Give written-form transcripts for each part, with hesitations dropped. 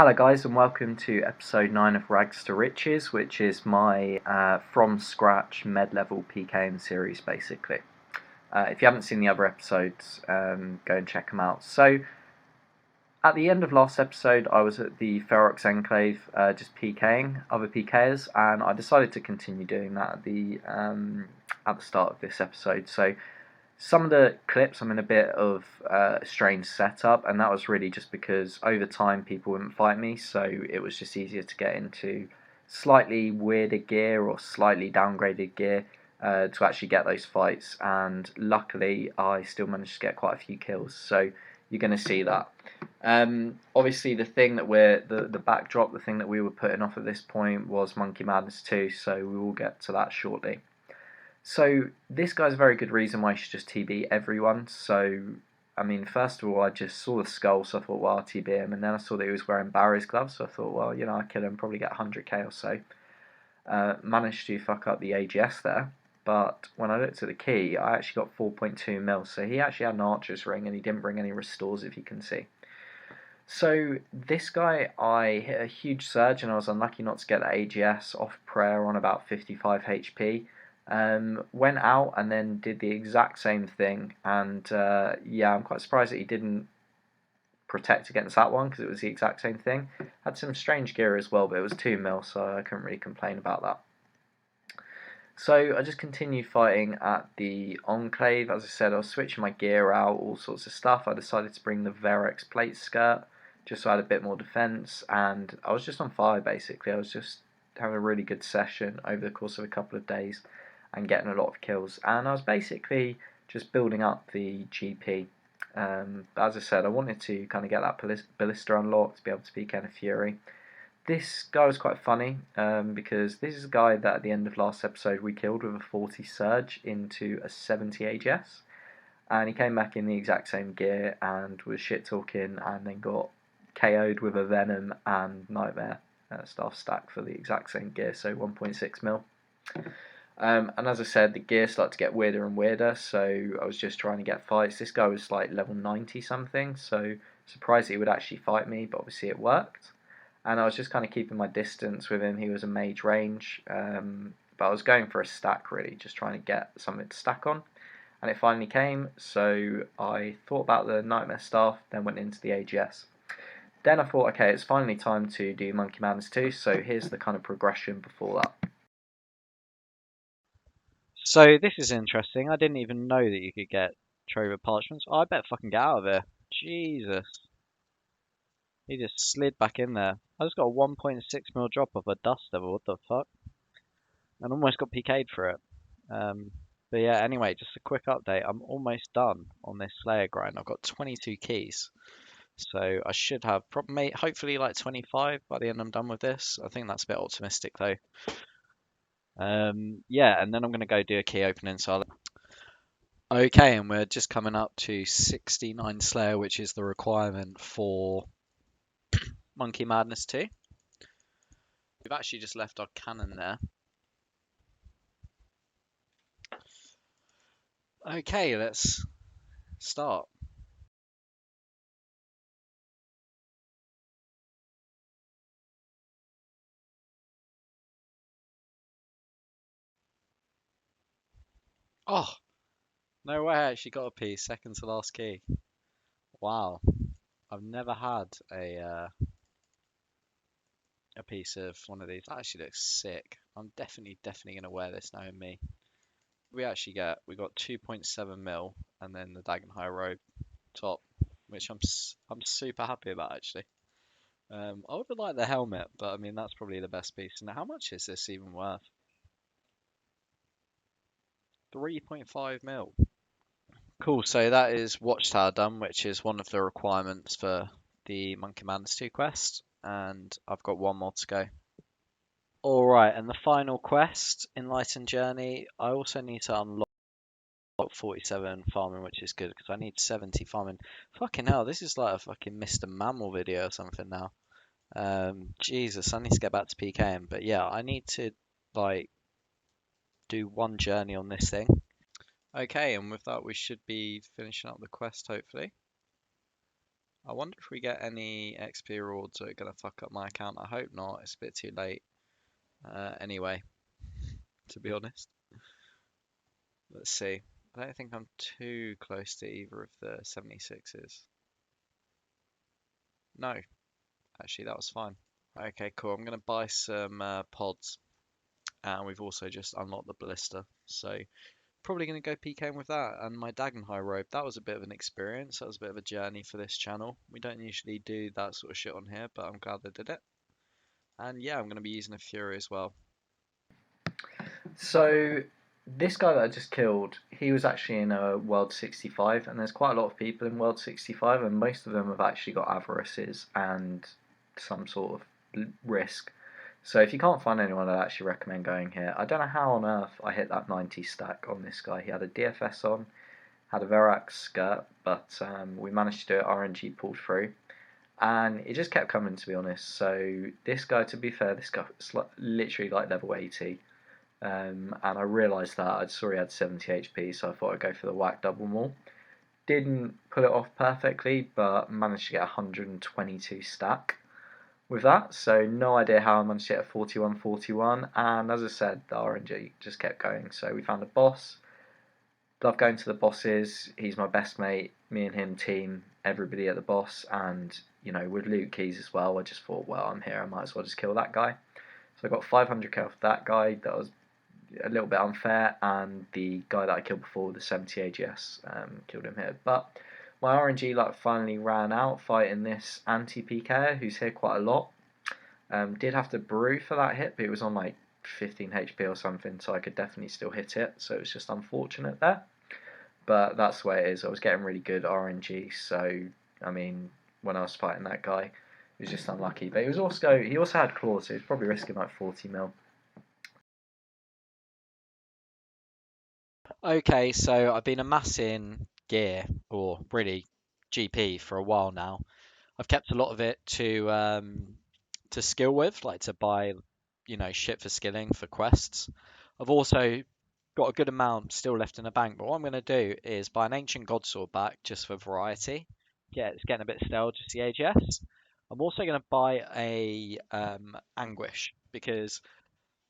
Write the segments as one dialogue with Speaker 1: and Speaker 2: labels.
Speaker 1: Hello guys and welcome to episode 9 of Rags to Riches, which is my from scratch med level PKM series basically. If you haven't seen the other episodes, go and check them out. So at the end of last episode I was at the Ferox enclave just PKing other PKers, and I decided to continue doing that at the start of this episode. So some of the clips I'm in a bit of a strange setup, and that was really just because over time people wouldn't fight me, so it was just easier to get into slightly weirder gear or slightly downgraded gear to actually get those fights, and luckily I still managed to get quite a few kills, so you're going to see that. Obviously the thing that the backdrop, the thing that we were putting off at this point was Monkey Madness 2, so we will get to that shortly. So this guy's a very good reason why you should just TB everyone. So, I mean, first of all, I just saw the skull, so I thought, well, I'll TB him. And then I saw that he was wearing Barry's gloves, so I thought, well, you know, I kill him, probably get 100k or so. Managed to fuck up the AGS there. But when I looked at the key, I actually got 4.2 mil. So he actually had an archer's ring, and he didn't bring any restores, if you can see. So this guy, I hit a huge surge, and I was unlucky not to get the AGS off prayer on about 55 HP. Went out and then did the exact same thing, and yeah, I'm quite surprised that he didn't protect against that one because it was the exact same thing. Had some strange gear as well, but it was 2 mil, so I couldn't really complain about that. So I just continued fighting at the enclave. As I said, I was switching my gear out, all sorts of stuff. I decided to bring the Verex plate skirt just so I had a bit more defense, and I was just on fire basically. I was just having a really good session over the course of a couple of days and getting a lot of kills, and I was basically just building up the GP. As I said, I wanted to kind of get that ballista unlocked to be able to PK a Fury. This guy was quite funny because this is a guy that at the end of last episode we killed with a 40 surge into a 70 AGS, and he came back in the exact same gear and was shit talking, and then got KO'd with a Venom and Nightmare staff stack for the exact same gear, so 1.6 mil. And as I said, the gear started to get weirder and weirder, so I was just trying to get fights. This guy was like level 90 something, so surprised he would actually fight me, but obviously it worked. And I was just kind of keeping my distance with him. He was a mage range, but I was going for a stack really, just trying to get something to stack on. And it finally came, so I thought about the Nightmare Staff, then went into the AGS. Then I thought, okay, it's finally time to do Monkey Madness 2, so here's the kind of progression before that.
Speaker 2: So this is interesting. I didn't even know that you could get trove of parchments. Oh, I better fucking get out of here. Jesus. He just slid back in there. I just got a 1.6 mil drop off a dust devil. What the fuck? And almost got PK'd for it. Um, but yeah, anyway, just a quick update. I'm almost done on this Slayer grind. I've got 22 keys. So I should have hopefully like 25 by the end I'm done with this. I think that's a bit optimistic though. Yeah, and then I'm gonna go do a key opening. So okay, and we're just coming up to 69 Slayer, which is the requirement for Monkey Madness 2. We've actually just left our cannon there. Okay, let's start. Oh, no way, I actually got a piece, second to last key. Wow, I've never had a piece of one of these. That actually looks sick. I'm definitely gonna wear this knowing me. We got 2.7 mil and then the Dagon High Robe top, which I'm super happy about actually. I would have liked the helmet, but I mean that's probably the best piece. Now, how much is this even worth? 3.5 mil. Cool. So that is Watchtower done, which is one of the requirements for the Monkey Madness 2 quest, and I've got one more to go. All right, and the final quest, Enlightened Journey. I also need to unlock 47 farming, which is good because I need 70 farming. Fucking hell, this is like a fucking Mr. Mammal video or something now. Jesus, I need to get back to PKM, but yeah, I need to like do one journey on this thing. Okay, and with that we should be finishing up the quest hopefully. I wonder if we get any XP rewards that are going to fuck up my account. I hope not. It's a bit too late. Anyway, to be honest. Let's see. I don't think I'm too close to either of the 76s. No, actually, that was fine. Okay, cool. I'm going to buy some pods. And we've also just unlocked the ballista. So probably going to go PKing with that and my Dagon High robe. That was a bit of an experience. That was a bit of a journey for this channel. We don't usually do that sort of shit on here, but I'm glad they did it. And yeah, I'm going to be using a Fury as well.
Speaker 1: So this guy that I just killed, he was actually in a World 65, and there's quite a lot of people in World 65, and most of them have actually got avarices and some sort of risk. So if you can't find anyone, I'd actually recommend going here. I don't know how on earth I hit that 90 stack on this guy. He had a DFS on, had a Verax skirt, but we managed to do it. RNG pulled through, and it just kept coming, to be honest. So this guy, to be fair, this guy was literally like level 80. And I realised that I saw he had 70 HP, so I thought I'd go for the whack double maul. Didn't pull it off perfectly, but managed to get 122 stack with that. So no idea how I managed to get a 41-41. And as I said, the RNG just kept going. So we found a boss. Love going to the bosses. He's my best mate. Me and him team everybody at the boss, and with loot keys as well. I just thought, well, I'm here. I might as well just kill that guy. So I got 500k off that guy. That was a little bit unfair, and the guy that I killed before, the 70 AGS, killed him here. But my RNG finally ran out fighting this anti-PKer who's here quite a lot. Did have to brew for that hit, but it was on 15 HP or something, so I could definitely still hit it, so it was just unfortunate there. But that's the way it is. I was getting really good RNG, so I mean, when I was fighting that guy, it was just unlucky. But he also had claws, so he was probably risking 40 mil.
Speaker 2: Okay, so I've been amassing gear, or really GP, for a while now. I've kept a lot of it to skill with, like to buy, shit for skilling for quests. I've also got a good amount still left in the bank, but what I'm going to do is buy an ancient godsword back just for variety. Yeah, it's getting a bit stale, just the AGS. I'm also going to buy a anguish because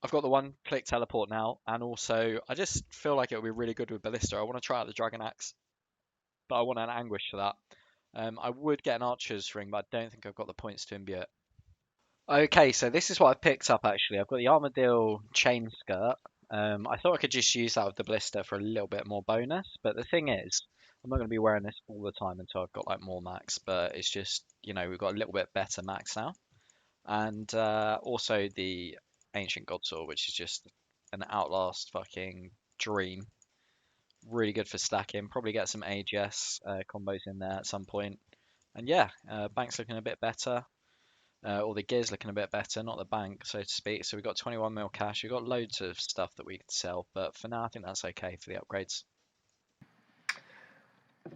Speaker 2: I've got the one-click teleport now, and also I just feel like it would be really good with ballista. I want to try out the dragon axe, but I want an anguish for that. I would get an archer's ring, but I don't think I've got the points to imbue it. Okay, so this is what I've picked up actually. I've got the Armadillo chain skirt. I thought I could just use that with the blister for a little bit more bonus, but the thing is, I'm not going to be wearing this all the time until I've got more max, but it's just, we've got a little bit better max now. And also the Ancient Godsword, which is just an Outlast fucking dream. Really good for stacking. Probably get some AGS combos in there at some point. And yeah, bank's looking a bit better. Or the gear's looking a bit better, not the bank, so to speak. So we've got 21 mil cash. We've got loads of stuff that we could sell, but for now, I think that's okay for the upgrades.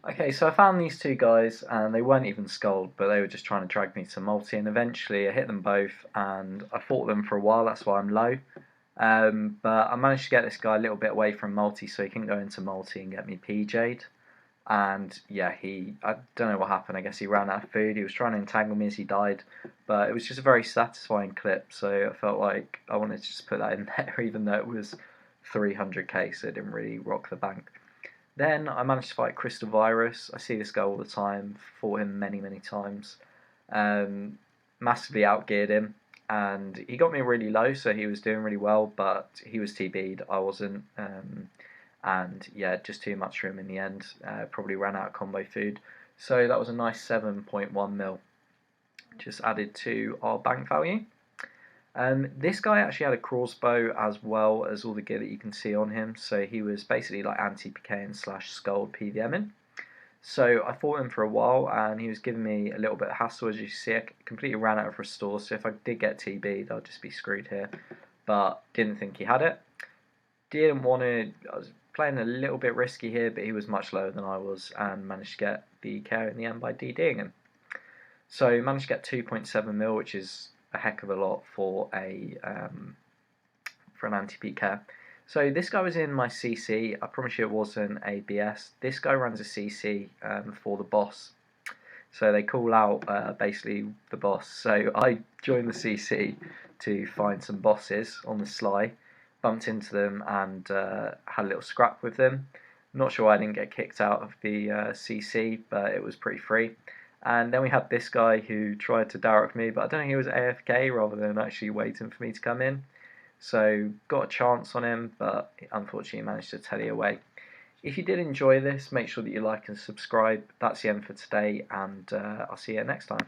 Speaker 1: Okay, so I found these two guys, and they weren't even skulled, but they were just trying to drag me to multi, and eventually I hit them both, and I fought them for a while, that's why I'm low. But I managed to get this guy a little bit away from multi, so he couldn't go into multi and get me PJ'd. And yeah, I don't know what happened, I guess he ran out of food, he was trying to entangle me as he died, but it was just a very satisfying clip, so I felt like I wanted to just put that in there, even though it was 300k, so it didn't really rock the bank. Then I managed to fight Crystal Virus. I see this guy all the time, fought him many, many times. Um, Massively outgeared him, and he got me really low, so he was doing really well, but he was TB'd, I wasn't. And yeah, just too much for him in the end. Probably ran out of combo food. So that was a nice 7.1 mil, just added to our bank value. This guy actually had a crossbow as well as all the gear that you can see on him, so he was basically like anti-PKing slash Skuld PVMing. So I fought him for a while, and he was giving me a little bit of hassle. As you see, I completely ran out of restore, so if I did get TB'd, I'd just be screwed here. But didn't think he had it. Didn't want to. I was playing a little bit risky here, but he was much lower than I was, and managed to get the KO in the end by DDing him. So managed to get 2.7 mil, which is a heck of a lot for an anti-PK. So this guy was in my CC. I promise you it wasn't a BS. This guy runs a CC for the boss. So they call out basically the boss. So I joined the CC to find some bosses on the sly, bumped into them and had a little scrap with them. Not sure why I didn't get kicked out of the CC, but it was pretty free. And then we had this guy who tried to direct me, but I don't know, he was AFK rather than actually waiting for me to come in. So got a chance on him, but unfortunately managed to tell you away. If you did enjoy this, make sure that you like and subscribe. That's the end for today, and I'll see you next time.